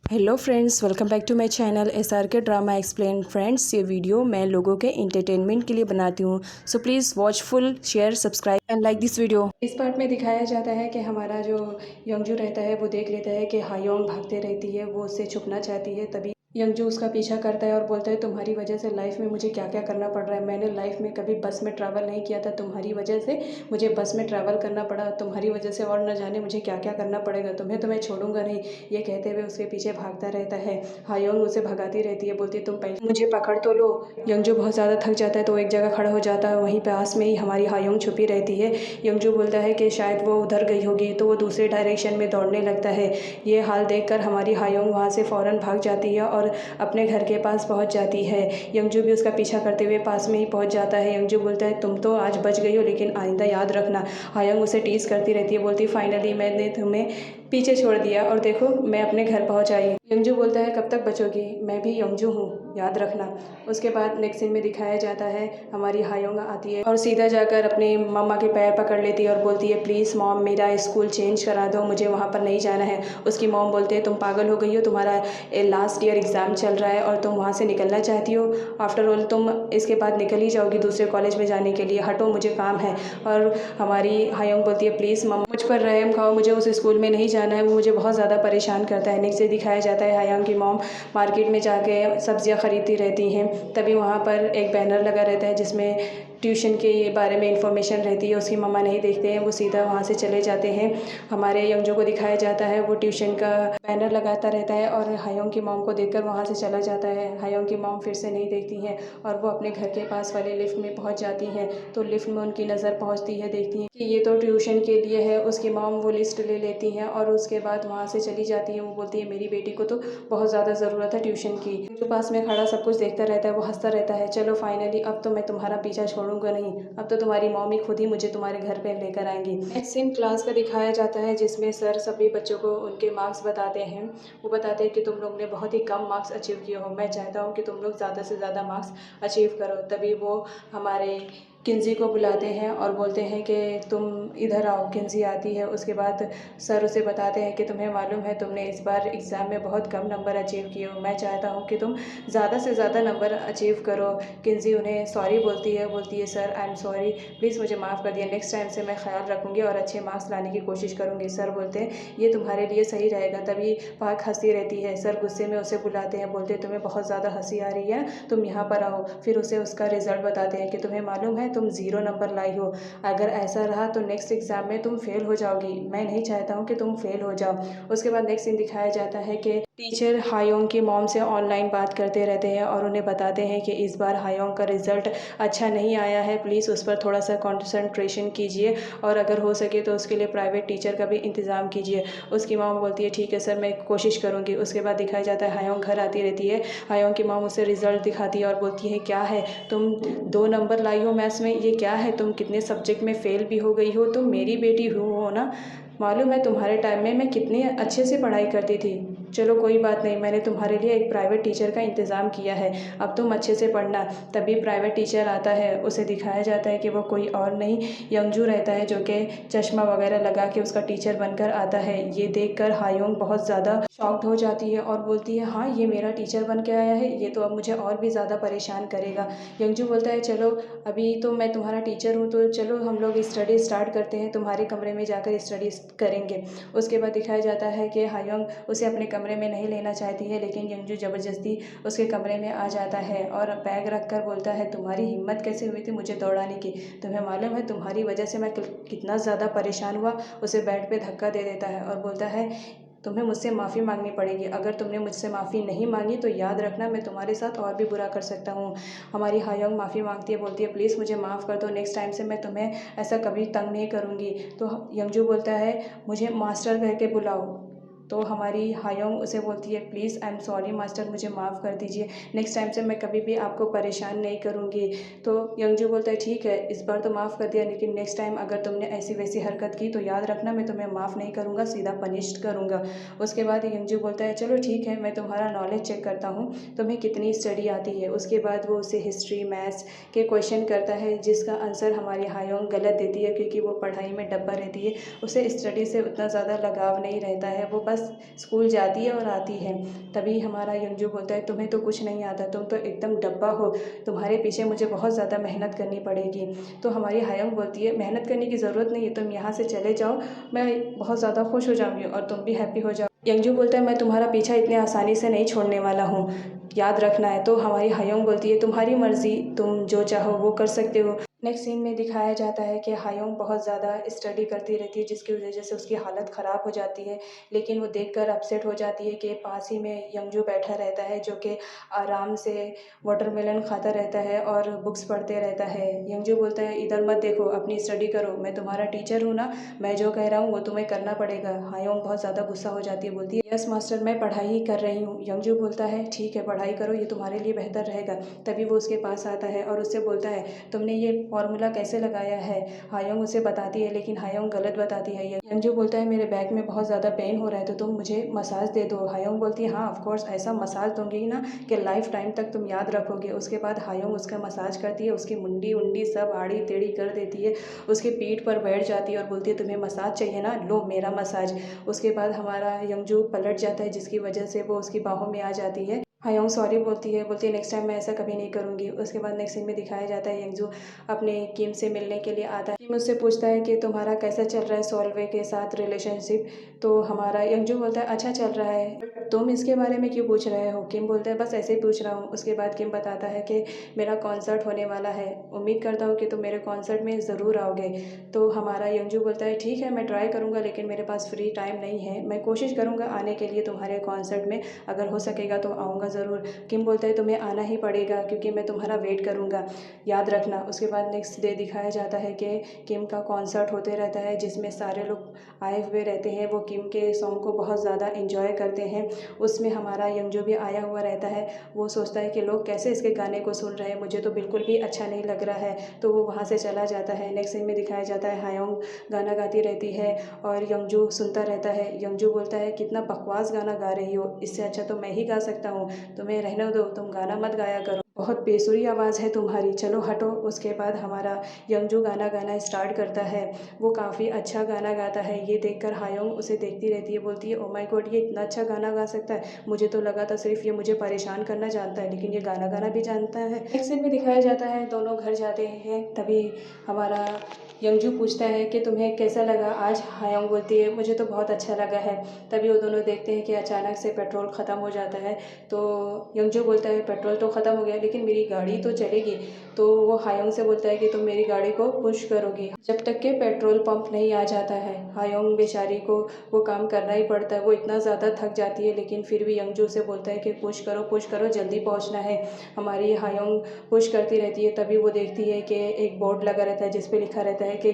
Hello friends, welcome back to my channel SRK drama explain. Friends, ये video मैं लोगों के एंटरटेनमेंट के लिए बनाती हूँ, so please watch full, share, subscribe and like this video. इस पार्ट में दिखाया जाता है कि हमारा जो यंगजू रहता है वो देख लेता है कि हायोंग भागते रहती है, वो उससे छुपना चाहती है। तभी यंगजू उसका पीछा करता है और बोलता है तुम्हारी वजह से लाइफ में मुझे क्या क्या करना पड़ रहा है। मैंने लाइफ में कभी बस में ट्रैवल नहीं किया था, तुम्हारी वजह से मुझे बस में ट्रैवल करना पड़ा। तुम्हारी वजह से और न जाने मुझे क्या क्या करना पड़ेगा। तुम्हें तो मैं छोड़ूंगा नहीं। ये कहते हुए उसके पीछे भागता रहता है। हायोंग उसे भगाती रहती है, बोलती तुम पहले मुझे पकड़ तो लो। यंगजू बहुत ज़्यादा थक जाता है तो एक जगह खड़ा हो जाता है। वहीं पास में ही हमारी हायोंग छुपी रहती है। यंगजू बोलता है कि शायद वो उधर गई होगी, तो वो दूसरे डायरेक्शन में दौड़ने लगता है। ये हाल देखकर हमारी हायोंग वहाँ से फ़ौरन भाग जाती है और अपने घर के पास पहुँच जाती है। यंगजू भी उसका पीछा करते हुए पास में ही पहुँच जाता है। यंगजू बोलता है तुम तो आज बच गई हो, लेकिन आइंदा याद रखना। हायोंग उसे टीज करती रहती है, बोलती फाइनली मैंने तुम्हें पीछे छोड़ दिया और देखो मैं अपने घर पहुंच आई। यंगजू बोलता है कब तक बचोगी, मैं भी यंगजू हूँ, याद रखना। उसके बाद नेक्स्ट सीन में दिखाया जाता है हमारी हायोंग आती है और सीधा जाकर अपने मम्मा के पैर पकड़ लेती है और बोलती है प्लीज़ मॉम मेरा स्कूल चेंज करा दो, मुझे वहाँ पर नहीं जाना है। उसकी मॉम बोलते हैं तुम पागल हो गई हो, तुम्हारा लास्ट ईयर एग्ज़ाम चल रहा है और तुम वहाँ से निकलना चाहती हो। आफ्टर ऑल तुम इसके बाद निकल ही जाओगी दूसरे कॉलेज में जाने के लिए, हटो मुझे काम है। और हमारी हायोंग बोलती है प्लीज़ मम्मा मुझ पर रहम खाओ, मुझे उस स्कूल में नहीं जाना है, वो मुझे बहुत ज़्यादा परेशान करता है। नेक्स्ट डे दिखाया जाता है हायोंग की मॉम मार्केट में जाके सब्जियां खरीदती रहती हैं। तभी वहाँ पर एक बैनर लगा रहता है जिसमें ट्यूशन के बारे में इंफॉर्मेशन रहती है। उसकी मम्मा नहीं देखते हैं, वो सीधा वहाँ से चले जाते हैं। हमारे यंगजू को दिखाया जाता है वो ट्यूशन का बैनर लगाता रहता है और हायोंग की मॉम को देखकर वहाँ से चला जाता है। हायोंग की मॉम फिर से नहीं देखती हैं और वो अपने घर के पास वाले लिफ्ट में पहुँच जाती हैं। तो लिफ्ट में उनकी नज़र पहुँचती है, देखती हैं कि ये तो ट्यूशन के लिए है। उसकी मॉम वो लिस्ट ले लेती हैं और उसके बाद वहाँ से चली जाती है। वो बोलती है मेरी बेटी को तो बहुत ज़्यादा ज़रूरत है ट्यूशन की। जो पास में खड़ा सब कुछ देखता रहता है, वो हंसता रहता है, चलो फाइनली अब तो मैं तुम्हारा पीछा छोड़ूंगा नहीं, अब तो तुम्हारी मॉम ही खुद ही मुझे तुम्हारे घर पे लेकर आएंगी। नेक्स्ट सीन क्लास का दिखाया जाता है जिसमें सर सभी बच्चों को उनके मार्क्स बताते हैं। वो बताते हैं कि तुम लोग ने बहुत ही कम मार्क्स अचीव किए हो, मैं चाहता हूँ कि तुम लोग ज़्यादा से ज़्यादा मार्क्स अचीव करो। तभी वो हमारे किन्जी को बुलाते हैं और बोलते हैं कि तुम इधर आओ। किन्जी आती है, उसके बाद सर उसे बताते हैं कि तुम्हें मालूम है तुमने इस बार एग्ज़ाम में बहुत कम नंबर अचीव किए हो, मैं चाहता हूँ कि तुम ज़्यादा से ज़्यादा नंबर अचीव करो। किन्जी उन्हें सॉरी बोलती है sir I am sorry, please मुझे माफ़ कर दिया, नेक्स्ट टाइम से मैं ख्याल रखूँगी और अच्छे मार्क्स लाने की कोशिश करूँगी। सर बोलते हैं ये तुम्हारे लिए सही रहेगा। तभी पाक हंसती रहती है। सर गुस्से में उसे बुलाते हैं, बोलते तुम्हें बहुत ज़्यादा हंसी आ रही है, तुम यहाँ पर आओ। फिर उसे उसका रिजल्ट बताते हैं कि तुम्हें मालूम है तुम 0 नंबर लाई हो, अगर ऐसा रहा तो नेक्स्ट एग्ज़ाम में तुम फेल हो जाओगी, मैं नहीं चाहता हूँ कि तुम फेल हो जाओ। उसके बाद नेक्स्ट सीन दिखाया जाता है कि टीचर हायोंग की मॉम से ऑनलाइन बात करते रहते हैं और उन्हें बताते हैं कि इस बार हायोंग का रिज़ल्ट अच्छा नहीं आया है, प्लीज़ उस पर थोड़ा सा कंसंट्रेशन कीजिए और अगर हो सके तो उसके लिए प्राइवेट टीचर का भी इंतज़ाम कीजिए। उसकी मॉम बोलती है ठीक है सर, मैं कोशिश करूँगी। उसके बाद दिखाया जाता है हायोंग घर आती रहती है। हायोंग की मॉम उसे रिज़ल्ट दिखाती है और बोलती है क्या है तुम 2 नंबर लाई हो मैथ्स में, ये क्या है, तुम कितने सब्जेक्ट में फ़ेल भी हो गई हो, तुम मेरी बेटी हो ना, मालूम है तुम्हारे टाइम में मैं कितनी अच्छे से पढ़ाई करती थी। चलो कोई बात नहीं, मैंने तुम्हारे लिए एक प्राइवेट टीचर का इंतज़ाम किया है, अब तुम अच्छे से पढ़ना। तभी प्राइवेट टीचर आता है, उसे दिखाया जाता है कि वो कोई और नहीं यंगजू रहता है जो कि चश्मा वगैरह लगा के उसका टीचर बनकर आता है। ये देखकर हायोंग बहुत ज़्यादा शॉक्ड हो जाती है और बोलती है हाँ ये मेरा टीचर बन के आया है, ये तो अब मुझे और भी ज़्यादा परेशान करेगा। यंगजू बोलता है चलो अभी तो मैं तुम्हारा टीचर हूँ, तो चलो हम लोग स्टडी स्टार्ट करते हैं, तुम्हारे कमरे में जाकर स्टडी करेंगे। उसके बाद दिखाया जाता है कि हायोंग उसे अपने कमरे में नहीं लेना चाहती है, लेकिन यंगजू ज़बरदस्ती उसके कमरे में आ जाता है और बैग रख कर बोलता है तुम्हारी हिम्मत कैसे हुई थी मुझे दौड़ाने की, तुम्हें मालूम है तुम्हारी वजह से मैं कितना ज़्यादा परेशान हुआ। उसे बेड पे धक्का दे देता है और बोलता है तुम्हें मुझसे माफ़ी मांगनी पड़ेगी, अगर तुमने मुझसे माफ़ी नहीं मांगी तो याद रखना मैं तुम्हारे साथ और भी बुरा कर सकता हूँ। हमारी हायोंग माफ़ी मांगती है, बोलती है प्लीज़ मुझे माफ़ कर दो, नेक्स्ट टाइम से मैं तुम्हें ऐसा कभी तंग नहीं करूँगी। तो यंगजू बोलता है मुझे मास्टर कह के बुलाओ। तो हमारी हायोंग उसे बोलती है please I am sorry master, मुझे माफ़ कर दीजिए, नेक्स्ट टाइम से मैं कभी भी आपको परेशान नहीं करूँगी। तो यंगजू बोलता है ठीक है इस बार तो माफ़ कर दिया, लेकिन नेक्स्ट टाइम अगर तुमने ऐसी वैसी हरकत की तो याद रखना मैं तुम्हें माफ़ नहीं करूँगा, सीधा पनिश्ड करूँगा। उसके बाद यंगजू बोलता है चलो ठीक है मैं तुम्हारा नॉलेज चेक करता हूँ, तुम्हें कितनी स्टडी आती है। उसके बाद वो उसे हिस्ट्री मैथ्स के क्वेश्चन करता है जिसका आंसर हमारी हायोंग गलत देती है क्योंकि वो पढ़ाई में डब्बा रहती है, उसे स्टडी से उतना ज़्यादा लगाव नहीं रहता है, वो बस बस स्कूल जाती है और आती है। तभी हमारा यंजू बोलता है तुम्हें तो कुछ नहीं आता, तुम तो एकदम डब्बा हो, तुम्हारे पीछे मुझे बहुत ज़्यादा मेहनत करनी पड़ेगी। तो हमारी हायोंग बोलती है मेहनत करने की ज़रूरत नहीं है, तुम यहाँ से चले जाओ, मैं बहुत ज़्यादा खुश हो जाऊँगी और तुम भी हैप्पी हो जाओ। यंजू बोलता है मैं तुम्हारा पीछा इतने आसानी से नहीं छोड़ने वाला हूँ, याद रखना है। तो हमारी हायोंग बोलती है तुम्हारी मर्ज़ी, तुम जो चाहो वो कर सकते हो। नेक्स्ट सीन में दिखाया जाता है कि हायोंग बहुत ज़्यादा स्टडी करती रहती है, जिसकी वजह से उसकी हालत ख़राब हो जाती है। लेकिन वो देखकर अपसेट हो जाती है कि पास ही में यंजू बैठा रहता है, जो कि आराम से वाटरमेलन खाता रहता है और बुक्स पढ़ते रहता है। यंजू बोलता है इधर मत देखो, अपनी स्टडी करो, मैं तुम्हारा टीचर हूँ ना, मैं जो कह रहा हूँ वो तुम्हें करना पड़ेगा। हायोंग बहुत ज़्यादा गुस्सा हो जाती है, बोलती है यस मास्टर, मैं पढ़ाई ही कर रही हूँ। यंजू बोलता है ठीक है, पढ़ाई करो, ये तुम्हारे लिए बेहतर रहेगा। तभी वो उसके पास आता है और उससे बोलता है तुमने ये फॉर्मूला कैसे लगाया है। हायोंग उसे बताती है, लेकिन हायोंग गलत बताती है। यंजू बोलता है मेरे बैक में बहुत ज़्यादा पेन हो रहा है, तो तुम मुझे मसाज दे दो। हायोंग बोलती है हाँ ऑफ कोर्स, ऐसा मसाज दूंगी ना कि लाइफ टाइम तक तुम याद रखोगे। उसके बाद हायोंग उसका मसाज करती है, उसकी मुंडी उंडी सब आड़ी टेढ़ी कर देती है, उसके पीठ पर बैठ जाती है और बोलती है तुम्हें मसाज चाहिए ना, लो मेरा मसाज। उसके बाद हमारा यंजू पलट जाता है, जिसकी वजह से वो उसकी बाहों में आ जाती है। हायोंग सॉरी बोलती है नेक्स्ट टाइम मैं ऐसा कभी नहीं करूँगी। उसके बाद नेक्स्ट सीन में दिखाया जाता है यंजू अपने किम से मिलने के लिए आता है। किम उससे पूछता है कि तुम्हारा कैसा चल रहा है सॉल्वे के साथ रिलेशनशिप। तो हमारा यंजू बोलता है अच्छा चल रहा है, तुम इसके बारे में क्यों पूछ रहे हो। किम बोलता है बस ऐसे ही पूछ रहा हूँ। उसके बाद किम बताता है कि मेरा कॉन्सर्ट होने वाला है, उम्मीद करता हूँ कि तुम मेरे कॉन्सर्ट में ज़रूर आओगे। तो हमारा यंजू बोलता है ठीक है मैं ट्राई करूँगा, लेकिन मेरे पास फ्री टाइम नहीं है, मैं कोशिश करूँगा आने के लिए तुम्हारे कॉन्सर्ट में, अगर हो सकेगा तो आऊँगा ज़रूर। किम बोलता है तुम्हें आना ही पड़ेगा क्योंकि मैं तुम्हारा वेट करूँगा, याद रखना। उसके बाद नेक्स्ट डे दिखाया जाता है कि किम का कॉन्सर्ट होते रहता है, जिसमें सारे लोग आए हुए रहते हैं। वो किम के सॉन्ग को बहुत ज़्यादा इंजॉय करते हैं। उसमें हमारा यंजू भी आया हुआ रहता है। वो सोचता है कि लोग कैसे इसके गाने को सुन रहे हैं, मुझे तो बिल्कुल भी अच्छा नहीं लग रहा है, तो वो वहाँ से चला जाता है। नेक्स्ट सीन में दिखाया जाता है हायोंग गाना गाती रहती है और यंजू सुनता रहता है। यंजू बोलता है कितना बकवास गाना गा रही हो, इससे अच्छा तो मैं ही गा सकता हूँ, तुम्हें रहने दो, तुम गाना मत गाया करो, बहुत बेसुरी आवाज़ है तुम्हारी, चलो हटो। उसके बाद हमारा यंजू गाना गाना स्टार्ट करता है। वो काफ़ी अच्छा गाना गाता है, ये देखकर हायोंग उसे देखती रहती है, बोलती है ओ माय गॉड ये इतना अच्छा गाना गा सकता है, मुझे तो लगा था सिर्फ ये मुझे परेशान करना जानता है, लेकिन ये गाना गाना भी जानता है। नेक्स्ट सीन में दिखाया जाता है दोनों घर जाते हैं। तभी हमारा यंजू पूछता है कि तुम्हें कैसा लगा आज। हायोंग बोलती है मुझे तो बहुत अच्छा लगा है। तभी वो दोनों देखते हैं कि अचानक से पेट्रोल ख़त्म हो जाता है। तो यंजू बोलता है पेट्रोल तो ख़त्म हो गया, लेकिन मेरी गाड़ी तो चलेगी। तो वो हायोंग से बोलता है कि तुम मेरी गाड़ी को पुश करोगी जब तक कि पेट्रोल पंप नहीं आ जाता है। हायोंग बेचारी को वो काम करना ही पड़ता है, वो इतना ज़्यादा थक जाती है, लेकिन फिर भी यंजू से बोलता है कि पुश करो जल्दी पहुंचना है। हमारी हायोंग पुश करती रहती है। तभी वो देखती है कि एक बोर्ड लगा रहता है, जिस पे लिखा रहता है कि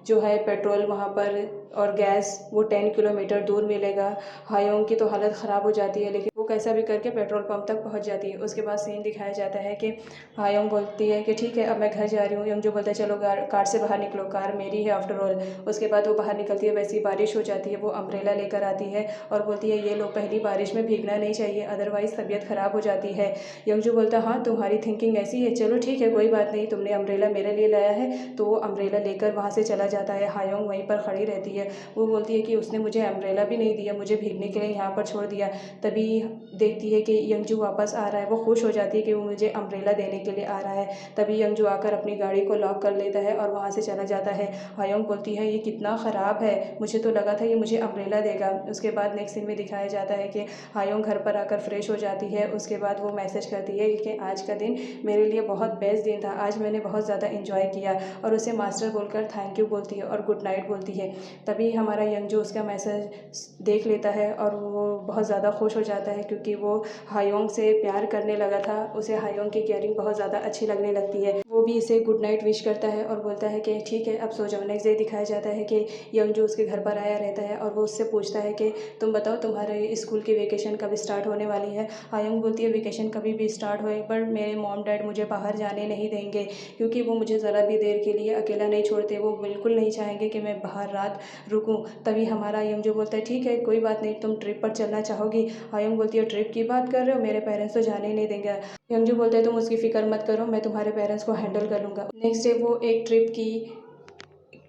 जो है पेट्रोल वहाँ पर और गैस वो 10 किलोमीटर दूर मिलेगा। हायोंग की तो हालत ख़राब हो जाती है, लेकिन वो कैसा भी करके पेट्रोल पंप तक पहुँच जाती है। उसके बाद सीन दिखाया जाता है कि हायोंग बोलती है कि ठीक है अब मैं घर जा रही हूँ। यंजू बोलता है चलो कार से बाहर निकलो, कार मेरी है आफ्टर ऑल। उसके बाद वो बाहर निकलती है, वैसी बारिश हो जाती है, वो अम्ब्रेला लेकर आती है और बोलती है ये लो, पहली बारिश में भीगना नहीं चाहिए, अदरवाइज़ तबीयत ख़राब हो जाती है। यंजू बोलता है हाँ तुम्हारी थिंकिंग ऐसी है, चलो ठीक है कोई बात नहीं, तुमने अम्ब्रेला मेरे लिए लाया है। तो वो अम्ब्रेला लेकर वहाँ से चला जाता है। हायोंग वहीं पर खड़ी रहती है। वो बोलती है कि उसने मुझे अम्ब्रेला भी नहीं दिया, मुझे भीगने के लिए यहाँ पर छोड़ दिया। तभी देखती है कि यंजू वापस आ रहा है, वो खुश हो जाती है कि वो मुझे अम्ब्रेला देने के लिए आ रहा है। तभी यंजू आकर अपनी गाड़ी को लॉक कर लेता है और वहाँ से चला जाता है। हायोंग बोलती है ये कितना ख़राब है, मुझे तो लगा था ये मुझे अम्ब्रेला देगा। उसके बाद नेक्स्ट सीन में दिखाया जाता है कि हायोंग घर पर आकर फ्रेश हो जाती है। उसके बाद वो मैसेज करती है कि आज का दिन मेरे लिए बहुत बेस्ट दिन था, आज मैंने बहुत ज़्यादा इंजॉय किया, और उसे मास्टर बोलकर थैंक यू बोलती है और गुड नाइट बोलती है। तभी हमारा यंजू उसका मैसेज देख लेता है और वो बहुत ज़्यादा खुश हो जाता है, क्योंकि वो हायोंग से प्यार करने लगा था, उसे हायोंग की केयरिंग बहुत ज़्यादा अच्छी लगने लगती है। वो भी इसे गुड नाइट विश करता है और बोलता है कि ठीक है अब सो जाओ। नेक्स्ट डे दिखाया जाता है कि यंजू उसके घर पर आया रहता है और वो उससे पूछता है कि तुम बताओ तुम्हारे स्कूल की वेकेशन कब स्टार्ट होने वाली है। हायोंग बोलती है वेकेशन कभी भी स्टार्ट होए, पर मेरे मॉम डैड मुझे बाहर जाने नहीं देंगे, क्योंकि वो मुझे ज़रा भी देर के लिए अकेला नहीं छोड़ते, वो बिल्कुल नहीं चाहेंगे कि मैं बाहर रात रुकूं। तभी हमारा यंजू बोलता है ठीक है कोई बात नहीं, तुम ट्रिप पर चलना चाहोगी। हायोंग बोलती है ट्रिप की बात कर रहे हो, मेरे पेरेंट्स तो जाने ही नहीं देंगे। यंजू बोलते हैं तुम उसकी फ़िक्र मत करो, मैं तुम्हारे पेरेंट्स को हैंडल कर लूँगा। नेक्स्ट डे वो एक ट्रिप की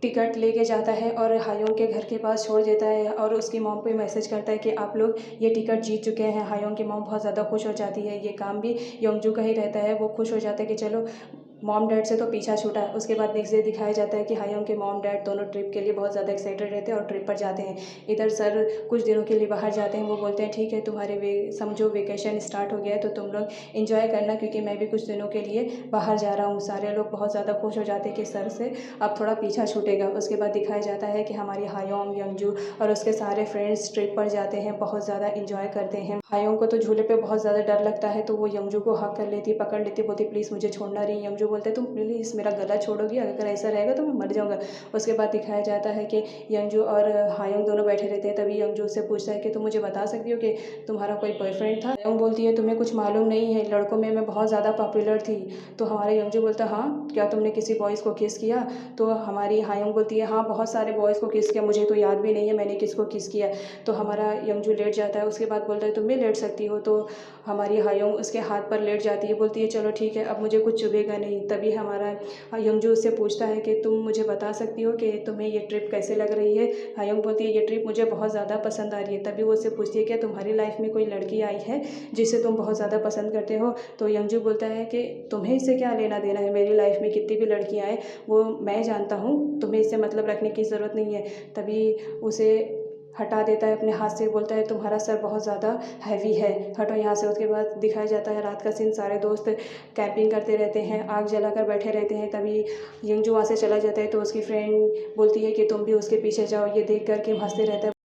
टिकट लेके जाता है और हायोंग के घर के पास छोड़ देता है और उसकी मॉम पे मैसेज करता है कि आप लोग ये टिकट जीत चुके हैं। हायोंग की मॉम बहुत ज़्यादा खुश हो जाती है। ये काम भी योंगजू का ही रहता है। वो खुश हो जाता है कि चलो मॉम डैड से तो पीछा छूटा है। उसके बाद नेक्स्ट डे दिखाया जाता है कि हायोंग के मॉम डैड दोनों ट्रिप के लिए बहुत ज़्यादा एक्साइटेड रहते हैं और ट्रिप पर जाते हैं। इधर सर कुछ दिनों के लिए बाहर जाते हैं। वो बोलते हैं ठीक है, तुम्हारे समझो वेकेशन स्टार्ट हो गया है तो तुम लोग इन्जॉय करना, क्योंकि मैं भी कुछ दिनों के लिए बाहर जा रहा हूँ। सारे लोग बहुत ज़्यादा खुश हो जाते हैं कि सर से अब थोड़ा पीछा छूटेगा। उसके बाद दिखाया जाता है कि हमारी हायोंग, योंगजू और उसके सारे फ्रेंड्स ट्रिप पर जाते हैं, बहुत ज़्यादा इंजॉय करते हैं। हायोंग को तो झूले पे बहुत ज़्यादा डर लगता है तो वो योंगजू को हक कर लेती, पकड़ लेती, बोलती प्लीज़ मुझे छोड़ना नहीं। योंगजू बोलते तुम प्लीज़ मेरा गला छोड़ोगी, अगर ऐसा रहेगा तो मैं मर जाऊँगा। उसके बाद दिखाया जाता है कि योंगजू और हायोंग दोनों बैठे रहते हैं। तभी योंगजू से पूछता है कि तुम मुझे बता सकती हो कि तुम्हारा कोई बॉयफ्रेंड था। हायोंग बोलती है तुम्हें कुछ मालूम नहीं है, लड़कों में मैं बहुत ज़्यादा पॉपुलर थी। तो हमारे योंगजू बोलता हाँ, क्या तुमने किसी बॉयज़ को किस किया? तो हमारी हायोंग बोलती है हाँ, बहुत सारे बॉयज़ को किस किया, मुझे तो याद भी नहीं है मैंने किसको किस किया। तो हमारा योंगजू लेट जाता है। उसके बाद बोलता है तुम भी लेट सकती हो। तो हमारी हायोंग उसके हाथ पर लेट जाती है, बोलती है चलो ठीक है, अब मुझे कुछ चुभेगा नहीं। तभी हमारा योंगजू उससे पूछता है कि तुम मुझे बता सकती हो कि तुम्हें ये ट्रिप कैसे लग रही है? हायोंग बोलती है ये ट्रिप मुझे बहुत ज़्यादा पसंद आ रही है। तभी वो उससे पूछती है क्या तुम्हारी लाइफ में कोई लड़की आई है जिसे तुम बहुत ज़्यादा पसंद करते हो? तो योंगजू बोलता है कि तुम्हें इससे क्या लेना देना है, मेरी लाइफ में कितनी भी लड़कियाँ आए वो मैं जानता हूँ, तुम्हें इससे मतलब रखने की ज़रूरत नहीं है। तभी उसे हटा देता है अपने हाथ से, बोलता है तुम्हारा सर बहुत ज़्यादा हैवी है, हटो यहाँ से। उसके बाद दिखाया जाता है रात का सीन, सारे दोस्त कैंपिंग करते रहते हैं, आग जलाकर बैठे रहते हैं। तभी योंगजू वहाँ से चला जाता है तो उसकी फ्रेंड बोलती है कि तुम भी उसके पीछे जाओ। ये देख कर के हंसते रहता है।